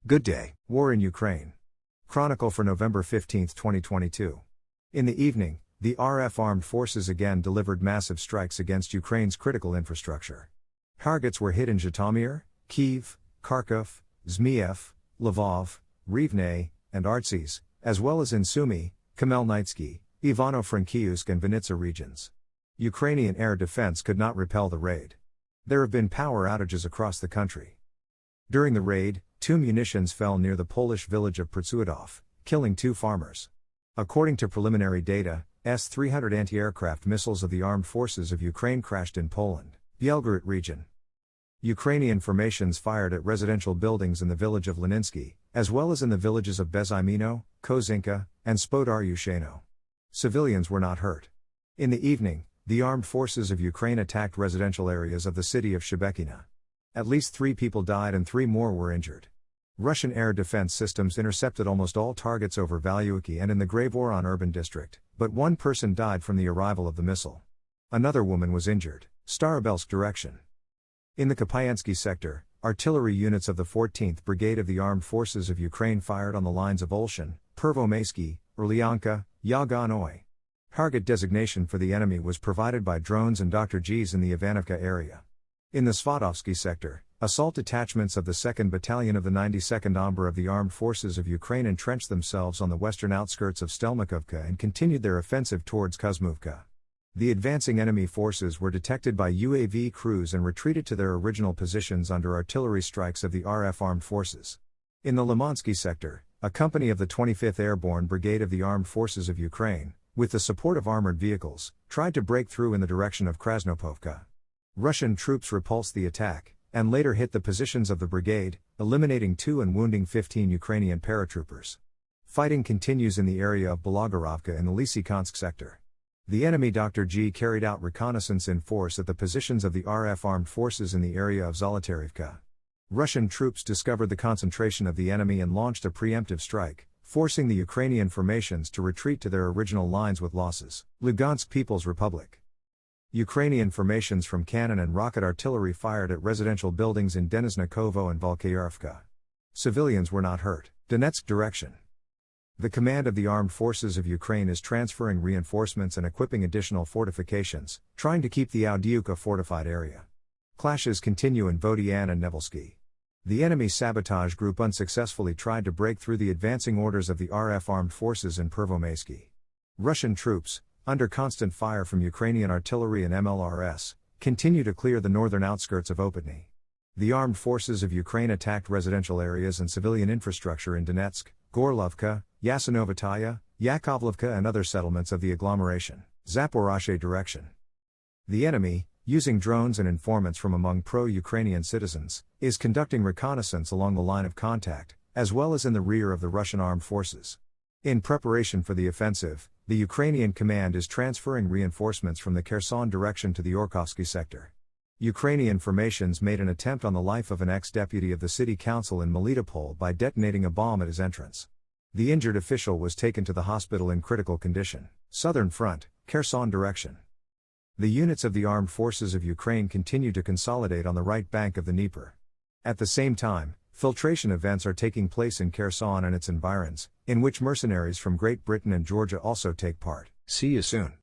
Good day, War in Ukraine. Chronicle for November 15, 2022. In the evening, the RF armed forces again delivered massive strikes against Ukraine's critical infrastructure. Targets were hit in Zhytomyr, Kyiv, Kharkov, Zmiev, Lvov, Rivne and Artsyz, as well as in Sumy, Khmelnitsky, Ivano-Frankivsk and Vinnitsa regions. Ukrainian air defense could not repel the raid. There have been power outages across the country. During the raid, 2 munitions fell near the Polish village of Przewodov, killing 2 farmers. According to preliminary data, S-300 anti-aircraft missiles of the armed forces of Ukraine crashed in Poland, Belgorod region. Ukrainian formations fired at residential buildings in the village of Leninsky, as well as in the villages of Bezymeno, Kozinka and Spodaryusheno. Civilians were not hurt. In the evening, the armed forces of Ukraine attacked residential areas of the city of Przewodov. At least 3 people died and 3 more were injured. Russian air defense systems intercepted almost all targets over Valyuki and in the Gravoron urban district, but 1 person died from the arrival of the missile. Another woman was injured. Starobelsk direction. In the Kupiansky sector, artillery units of the 14th Brigade of the Armed Forces of Ukraine fired on the lines of Olshan, Pervomaysky, Orlyanka, Yaganoy. Target designation for the enemy was provided by drones and Dr. G's in the Ivanovka area. In the Svatovsky sector, assault detachments of the 2nd Battalion of the 92nd Omber of the Armed Forces of Ukraine entrenched themselves on the western outskirts of Stelmakovka and continued their offensive towards Kuzmovka. The advancing enemy forces were detected by UAV crews and retreated to their original positions under artillery strikes of the RF armed forces. In the Lemansky sector, a company of the 25th Airborne Brigade of the Armed Forces of Ukraine, with the support of armored vehicles, tried to break through in the direction of Krasnopovka. Russian troops repulsed the attack, and later hit the positions of the brigade, eliminating 2 and wounding 15 Ukrainian paratroopers. Fighting continues in the area of Belgorodka in the Lysychansk sector. The enemy Dr. G carried out reconnaissance in force at the positions of the RF armed forces in the area of Zolotaryivka. Russian troops discovered the concentration of the enemy and launched a preemptive strike, forcing the Ukrainian formations to retreat to their original lines with losses. Lugansk People's Republic. Ukrainian formations from cannon and rocket artillery fired at residential buildings in Denisnakovo and Volkayarivka. Civilians were not hurt. Donetsk direction. The command of the armed forces of Ukraine is transferring reinforcements and equipping additional fortifications, trying to keep the Avdiivka fortified area. Clashes continue in Vodian and Nevelski. The enemy sabotage group unsuccessfully tried to break through the advancing orders of the RF armed forces in Pervomaysky. Russian troops, under constant fire from Ukrainian artillery and MLRS, continue to clear the northern outskirts of Opatny. The armed forces of Ukraine attacked residential areas and civilian infrastructure in Donetsk, Gorlovka, Yasinovataya, Yakovlivka and other settlements of the agglomeration. Zaporozhye direction. The enemy, using drones and informants from among pro-Ukrainian citizens, is conducting reconnaissance along the line of contact, as well as in the rear of the Russian armed forces. In preparation for the offensive, the Ukrainian command is transferring reinforcements from the Kherson direction to the Orkovsky sector. Ukrainian formations made an attempt on the life of an ex-deputy of the city council in Melitopol by detonating a bomb at his entrance. The injured official was taken to the hospital in critical condition. Southern Front, Kherson direction. The units of the armed forces of Ukraine continue to consolidate on the right bank of the Dnieper. At the same time, filtration events are taking place in Kherson and its environs, in which mercenaries from Great Britain and Georgia also take part. See you soon.